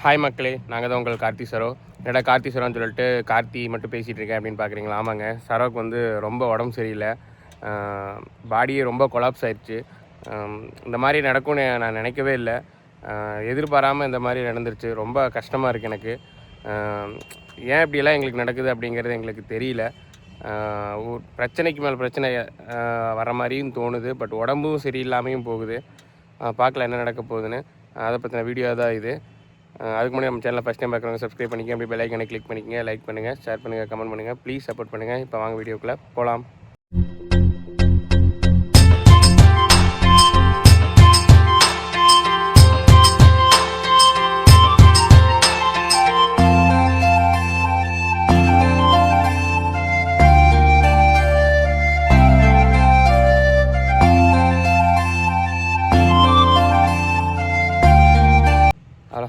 Hi மக்களே, நாங்கள் தான் உங்கள் கார்த்தி சரோ. என்னடா கார்த்தி சரோன்னு சொல்லிட்டு கார்த்தி மட்டும் பேசிகிட்டு இருக்கேன் அப்படின்னு பார்க்குறீங்களா? ஆமாங்க, சரோக்கு வந்து ரொம்ப உடம்பு சரியில்லை. பாடியே ரொம்ப கொலாப்ஸ் ஆயிடுச்சு. இந்த மாதிரி நடக்கும்னு நான் நினைக்கவே இல்லை. எதிர்பாராமல் இந்த மாதிரி நடந்துருச்சு. ரொம்ப கஷ்டமாக இருக்குது எனக்கு. ஏன் இப்படியெல்லாம் எங்களுக்கு நடக்குது அப்படிங்கிறது எங்களுக்கு தெரியல. பிரச்சனைக்கு மேலே பிரச்சனை வர மாதிரியும் தோணுது. பட் உடம்பும் சரியில்லாமையும் போகுது. பார்க்கலாம் என்ன நடக்க போகுதுன்னு. அதை பற்றின வீடியோ தான் இது. அதுக்கு முன்னாடி நம்ம சேனலை ஃபஸ்ட் டைம் பார்க்குறவங்க சப்ஸ்கிரைப் பண்ணிக்க, அப்படி பெல் ஐக்கானை கிளிக் பண்ணிக்கங்க, லைக் பண்ணுங்கள், ஷேர் பண்ணுங்கள், கமெண்ட் பண்ணுங்கள், ப்ளீஸ் சப்போர்ட் பண்ணுங்கள். இப்போ வாங்க வீடியோக்குள்ளே போகலாம்.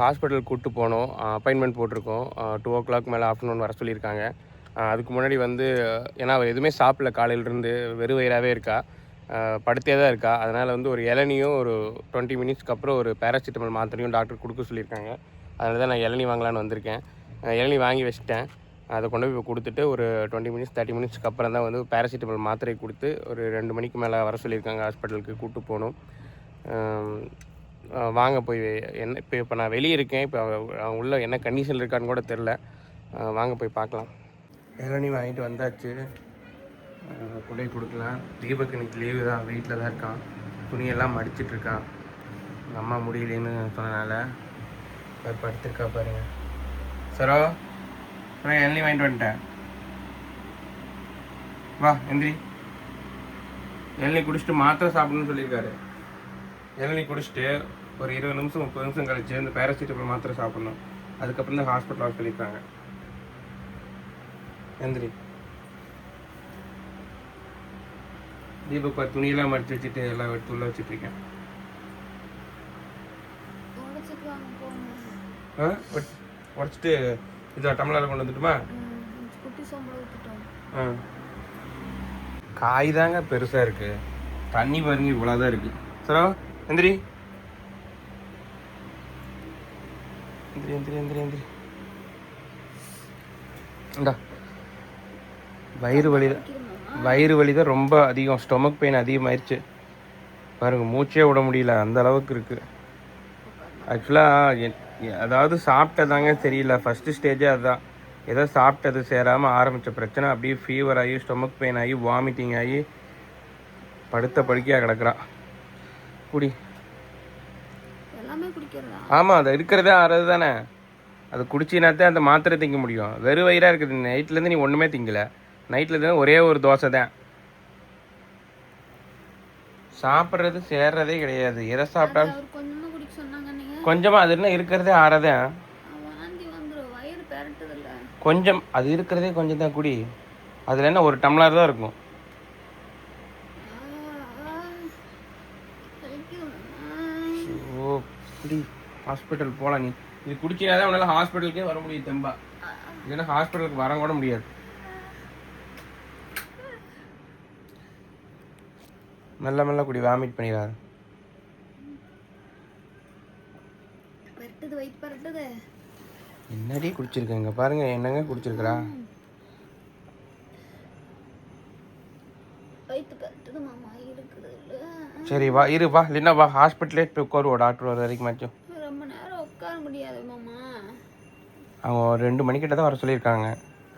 ஹாஸ்பிட்டலுக்கு கூப்பிட்டு போனோம். அப்பாயின்மெண்ட் போட்டிருக்கோம். 2 o'clock மேலே ஆஃப்டர்நூன் வர சொல்லியிருக்காங்க. அதுக்கு முன்னாடி வந்து ஏன்னா அவள் எதுவுமே சாப்பிடல, காலையிலேருந்து வெறும் வயிறாகவே இருக்கா, படுத்தே தான் இருக்கா. அதனால் வந்து ஒரு இளநியும் ஒரு 20 மினிட்ஸ்க்கு அப்புறம் ஒரு பேராசிட்டமல் மாத்திரையும் டாக்டர் கொடுக்க சொல்லியிருக்காங்க. அதனால தான் நான் இளநி வாங்கலான்னு வந்திருக்கேன். இளநி வாங்கி வச்சுட்டேன். அதை கொண்டு போய் கொடுத்துட்டு ஒரு 20 மினிட்ஸ் 30 மினிட்ஸ்க்கு அப்புறம் தான் வந்து பேராசிட்டமல் மாத்திரை கொடுத்து ஒரு 2 மணிக்கு மேலே வர சொல்லியிருக்காங்க. ஹாஸ்பிட்டலுக்கு கூப்பிட்டு போகணும். வாங்க போய் என்ன இப்போ நான் வெளியே இருக்கேன். இப்போ உள்ள என்ன கண்டிஷனில் இருக்கான்னு கூட தெரில. வாங்க போய் பார்க்கலாம். இளநீ வாங்கிட்டு வந்தாச்சு. கொடை கொடுக்கலாம். தீபக் இன்னைக்கு லீவு தான், வீட்டில் தான் இருக்கான். துணியெல்லாம் மடிச்சிட்ருக்கான். எங்கள் அம்மா முடியலேன்னு சொன்னனால படுத்துருக்கா பாருங்க. சரோ அப்புறம் இளநீ வாங்கிட்டு வந்துட்டேன். வா எந்திரி. இளநீ குடிச்சிட்டு மாத்திரை சாப்பிடணும்னு சொல்லியிருக்காரு. இளநீ குடிச்சிட்டு ஒரு 20 நிமிஷம் 30 நிமிஷம் கழிச்சு இந்த பேராசிட்டமல் மாத்திரை சாப்பிட்ணும். அதுக்கப்புறம் தான் ஹாஸ்பிட்டல் ஆஃப் சொல்லியிருக்காங்க. எந்திரி. தீபக் துணியெல்லாம் மடிச்சு வச்சுட்டு எல்லாம் எடுத்து உள்ள வச்சுட்ருக்கேன். உடச்சிட்டு இதை டம்ளரில் கொண்டு வந்துட்டுமா? காய் தாங்க பெருசாக இருக்குது. தண்ணி பாருங்க இவ்வளோதான் இருக்குது. சரோ எந்திரி. வயிறு வலி தான் ரொம்ப அதிகம். ஸ்டொமக் பெயின் அதிகமாகிடுச்சு பாருங்க. மூச்சே விட முடியல, அந்த அளவுக்கு இருக்குது. ஆக்சுவலாக அதாவது சாப்பிட்டதாங்க தெரியல. ஃபஸ்ட்டு ஸ்டேஜே அதுதான். ஏதோ சாப்பிட்டது சேராமல் ஆரம்பித்த பிரச்சனை அப்படியே ஃபீவர் ஆகி, ஸ்டொமக் பெயின் ஆகி, வாமிட்டிங் ஆகி படுத்த படுக்கையாக கிடக்குறா. குடி. ஆமாம், அது இருக்கிறதே ஆறது தானே. அது குடிச்சினாத்தான் அந்த மாத்திரை திங்க முடியும். வெறும் வயிறாக இருக்குது. நைட்லேருந்து நீ ஒன்றுமே திங்கலை. நைட்லேருந்து ஒரே ஒரு தோசை தான் சாப்பிட்றது. சேர்றதே கிடையாது. எதை சாப்பிட்டாலும் கொஞ்சமாக. அது என்ன இருக்கிறதே ஆறதான் கொஞ்சம். அது இருக்கிறதே கொஞ்சம் தான். குடி. அதில் என்ன ஒரு டம்ளர் தான் இருக்கும். ஹாஸ்பிட்டல் போகலாம். நீ இது குடிச்சாதான் உன்னால ஹாஸ்பிட்டலுக்கே வர முடியும் தெம்பா. இல்லைன்னா ஹாஸ்பிட்டலுக்கு வர கூட முடியாது. மெல்ல மெல்ல குடி, வாமிட் பண்ணிடாது. என்னடி குடிச்சிருக்கேங்க பாருங்க. என்னங்க குடிச்சிருக்கிறா? சரி வா, இரு வா. இல்லைன்னா வா, ஹாஸ்பிட்டலே போய் உட்காருவோம். டாக்டர் வர வரைக்கும் மாச்சும். ரொம்ப நேரம் உட்கார முடியாது மாமா. அவங்க 2 மணிக்கிட்ட தான் வர சொல்லியிருக்காங்க.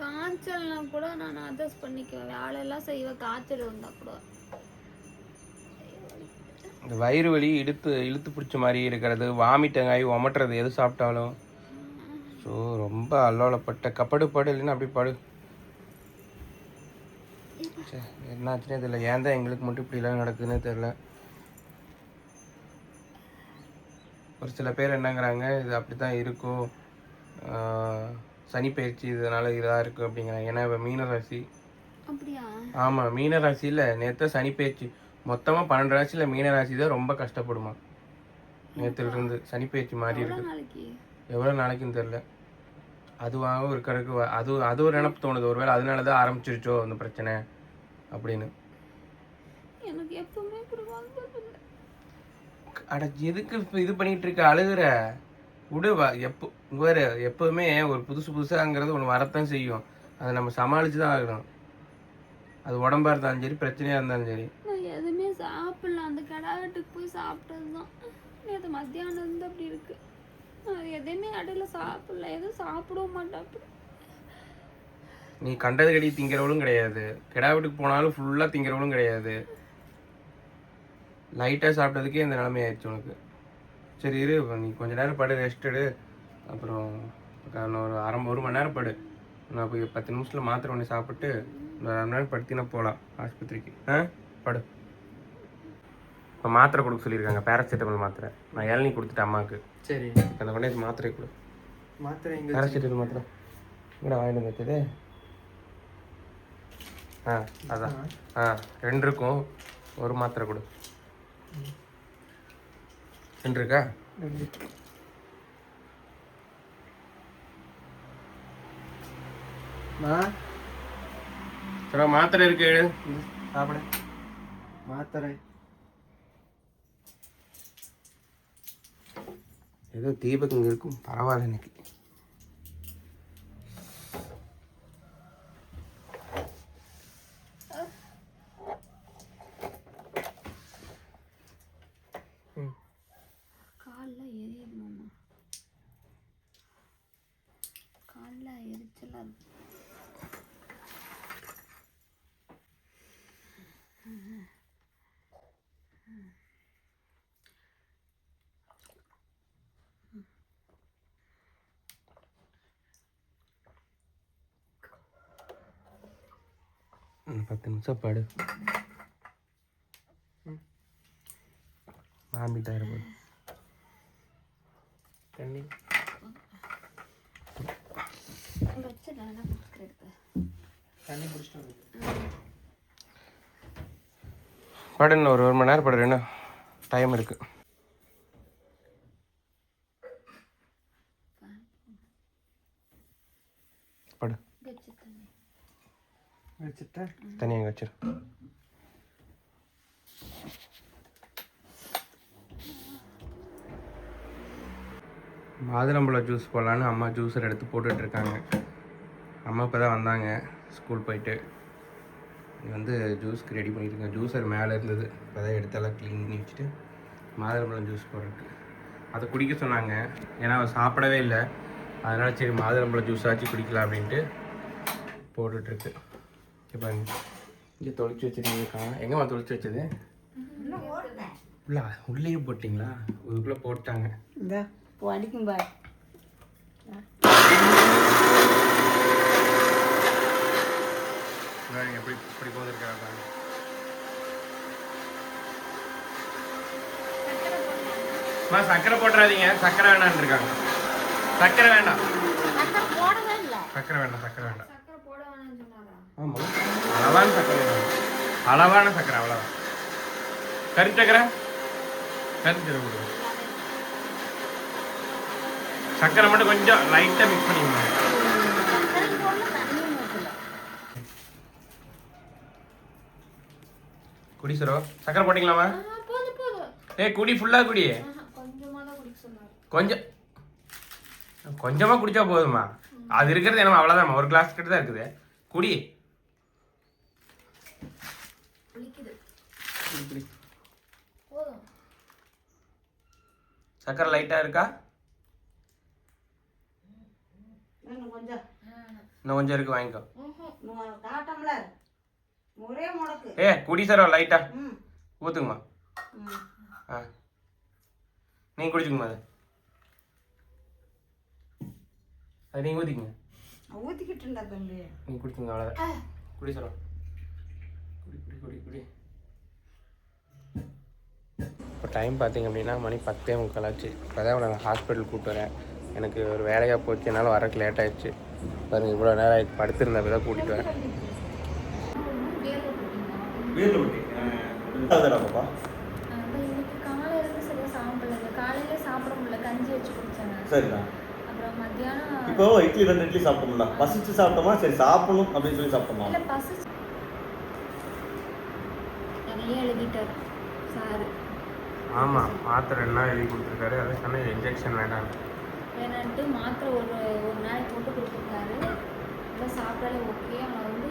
காய்ச்சல்னா கூட நான் அட்ஜஸ்ட் பண்ணிக்குவேன், வேலையெல்லாம் செய்வேன். காய்ச்சல் வந்தால் கூட இந்த வயிறு வலி இழுத்து பிடிச்ச மாதிரி இருக்கிறது, வாமிட்டங்காயி ஒமட்டுறது எது சாப்பிட்டாலும். ஸோ ரொம்ப அல்லோலப்பட்ட கப்படு படு. இல்லைன்னா அப்படி படு. சரி என்னாச்சுன்னே தெரியல. ஏன் தான் எங்களுக்கு மட்டும் இப்படிலாம் நடக்குதுன்னே தெரில. ஒரு சில பேர் என்னங்கிறாங்க, இது அப்படி தான் இருக்கும், சனி பயிற்சி இதனால் இதாக இருக்குது அப்படிங்கிறாங்க. ஏன்னா இப்போ மீனராசி. ஆமாம், மீனராசியில் நேற்று சனி பயிற்சி. மொத்தமாக 12 ராசியில் மீனராசி தான் ரொம்ப கஷ்டப்படுமா. நேற்றுலேருந்து சனி பயிற்சி மாறி இருக்கு. எவ்வளோ நாளைக்குன்னு தெரில. அதுவாகவும் இருக்கிறதுக்கு அது ஒரு நினப்பு தோணுது. ஒருவேளை அதனால தான் ஆரம்பிச்சிருச்சோ அந்த பிரச்சனை அப்படின்னு. அட எதுக்கு இப்போ இது பண்ணிகிட்டு இருக்க? அழுகுற விடு வா எப்போ வேறு எப்போவுமே ஒரு புதுசாங்கிறது ஒன்று வரத்தான் செய்யும். அதை நம்ம சமாளித்து தான் ஆகணும். அது உடம்பா இருந்தாலும் சரி, பிரச்சனையாக இருந்தாலும் சரி. நான் எதுவுமே சாப்பிடல, அந்த கடாகட்டுக்கு போய் சாப்பிட்டது தான். நேற்று மத்தியானம் இருந்து அப்படி இருக்கு. நான் எதுவுமே இடையில சாப்பிடல, எதுவும் சாப்பிடவும் மாட்டேன். அப்படி நீ கண்டது கடி திங்கிறவளும் கிடையாது, கிடா வீட்டுக்கு போனாலும் ஃபுல்லாக திங்கிறவளும் கிடையாது. லைட்டாக சாப்பிட்டதுக்கே இந்த நிலைமை ஆயிடுச்சு உனக்கு. சரி இரு, நீ கொஞ்ச நேரம் படு, ரெஸ்ட் எடு. அப்புறம் ஒரு மணி நேரம் படு. நான் போய் 10 நிமிஷத்தில் மாத்திரை ஒன்று சாப்பிட்டு ஒரு 1/2 மணி நேரம் படுத்தினா போகலாம் ஆஸ்பத்திரிக்கு. படு. இப்போ மாத்திரை கொடுக்க சொல்லியிருக்காங்க, பேராசிட்டமல் மாத்திரை. நான் இளநீ கொடுத்துட்டேன் அம்மாவுக்கு. சரி, அந்த கொண்டே மாத்திரை கொடு. மாத்திரை எங்கே? பேராசிட்டமல் மாத்திரை இங்கே வாங்கிட்டு வந்துச்சது. அதான் 2 இருக்கும். ஒரு மாத்திரை கொடு. 2 இருக்கா? சரி, மாத்திரை இருக்கு, சாப்பிட. மாத்திரை ஏதோ தீபக் இங்கே இருக்கும், பரவாயில்ல இன்னைக்கு. காலில் எரியுது மாமா, காலில் எரிச்சலாக இருக்கு. 10 நிமிஷம் படு. வாமிட் ஆகிடும். தண்ணி தண்ணி குடிச்சிட்டு படு. இன்னும் ஒரு மணி நேரம் படு, என்ன டைம் இருக்கு. படு. தண்ணி அங்கே வச்சிரு. மாதுளம்பழம் ஜூஸ் போடலான்னு அம்மா ஜூஸர் எடுத்து போட்டுட்ருக்காங்க. அம்மா இப்போ தான் வந்தாங்க ஸ்கூல் போயிட்டு. இது வந்து ஜூஸ்க்கு ரெடி பண்ணியிருக்கேன். ஜூஸர் மேலே இருந்தது, இப்போ தான் எடுத்தெல்லாம் க்ளீன் பண்ணி வச்சுட்டு மாதுளம்பழம் ஜூஸ் போடுறதுக்கு அதை குடிக்க சொன்னாங்க. ஏன்னா அவள் சாப்பிடவே இல்லை, அதனால் சரி மாதுளம்பழம் ஜூஸ் ஆச்சு குடிக்கலாம் அப்படின்ட்டு போட்டுட்ருக்கு. இப்போ இங்கே தொளிச்சு வச்சுருக்கீங்கக்கா. எங்கேம்மா தொளிச்சு வச்சது? உள்ளே போட்டிங்களா? இதுக்குள்ளே போட்டாங்க. இந்த அடிக்கும் பாய். எப்படி இப்படி போதிருக்காங்க. சக்கரை போட்டுறாதீங்க, சக்கரை வேண்டான்னு இருக்காங்க. சக்கரை வேண்டாம், சக்கரை வேண்டாம், சக்கரை வேண்டாம். ஆமாம், அளவான சக்கரை வேணும், அளவான சக்கரை அவ்வளோதான். கறிச்சக்கரை கறிச்சக்கரை கொடுங்க. சக்கரை மட்டும் கொஞ்சம் லைட்டாக மிக்ஸ் பண்ணிக்கணும். குடி சரோ, சக்கரை போட்டிங்களாமா? குடி ஃபுல்லாக குடி. கொஞ்சம் கொஞ்சமாக குடித்தா போதுமா? அது இருக்கிறது என்ன அவ்வளோதான், ஒரு கிளாஸ் கிட்ட தான் இருக்குது. குடி. சக்கரை லைட்டாக இருக்கா? இன்னும் கொஞ்சம் இருக்கு, வாங்கிக்கோ. குடி சார் லைட்டா ஊத்துங்கம்மா. நீங்க குடிச்சுங்கம்மா. அது நீங்க ஊத்திக்கங்க. ஊத்திக்கிட்டுண்டா தம்பி, நீங்க குடிச்சுங்க அவ்வளோதான். குடி சார், குடி குடி குடி குடி. இப்போ டைம் பார்த்தீங்க அப்படின்னா மணி 10:45 ஆச்சு. இப்போ தான் நான் ஹாஸ்பிட்டல் கூப்பிட்டு வரேன். எனக்கு ஒரு வேலையாக போச்சு, என்னால் வரக்கு லேட் ஆகிடுச்சு. பாருங்கள், இவ்வளோ நேரம் ஆகிடுச்சு, படுத்திருந்தேன். இப்போ தான் கூட்டிகிட்டு வரேன். இப்போ இட்லி 2 இட்லி சாப்பிட்டோம்ல, பசிச்சு சாப்பிட்டோமா? சரி சாப்பிடணும் அப்படின்னு சொல்லி சாப்பிட்டோமா? ஆமாம், மாத்திரை எல்லாம் எழுதி கொடுத்துருக்காரு. அதை சொன்னால் இன்ஜெக்ஷன் வேண்டாம். வேணான்ட்டு மாத்திரை ஒரு நாளைக்கு போட்டு கொடுத்துருக்காரு. எல்லாம் சாப்பிட்டாலே ஓகே. ஆனால் வந்து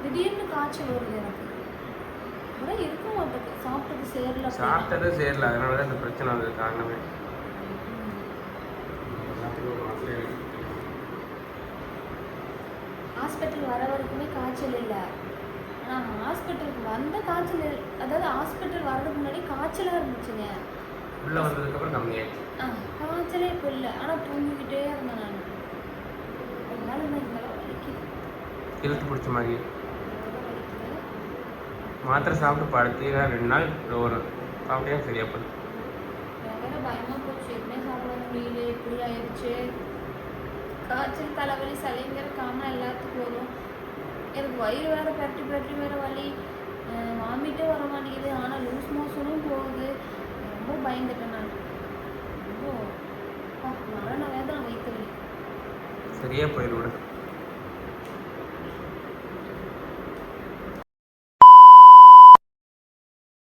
திடீர்னு காய்ச்சல் வருது எனக்கு. ஆனால் இருக்க மாட்டேங்குது, சாப்பிட்டது சேரல. சாப்பிட்டதே சேரல, அதனால தான் இந்த பிரச்சனை வந்தது காரணமே. ஹாஸ்பிட்டல் வர வரைக்குமே காய்ச்சல் இல்லை. ஆனால் ஹாஸ்பிட்டலுக்கு வந்த காய்ச்சல் அதாவது ஹாஸ்பிட்டல் வர்றதுக்கு முன்னாடி காய்ச்சலாக இருந்துச்சுங்க. உள்ளே வந்ததுக்கப்புறம் கம்மியாயிடுச்சு. காய்ச்சலே இப்போ இல்லை. ஆனால் தூங்கிக்கிட்டே இருந்தேன் நான். அதனால இந்த வலிக்குது, இழுத்து பிடிச்ச மாதிரி. மாத்திரை சாப்பிட்டு படுத்து 2 நாள் வரும், சாப்பிட்டே சரியாக போகுது. வேற பயமாக போச்சு, எதுவுமே சாப்பிட முடியல. இப்படி ஆயிடுச்சு. காய்ச்சல், தலைவலி, சளிங்கிற காரணம் எல்லாத்துக்கும் வரும். எனக்கு வயிறு வேறு பரட்டி வேறு வலி, வாமிட்டே வர மாட்டேங்குது. ஆனால் லூஸ் மோஷனும் போகுது. ரொம்ப பயந்துட்டேன் நான். ரொம்ப மரண வேதனை, வயிற்று வலி. சரியாக போயிடும்.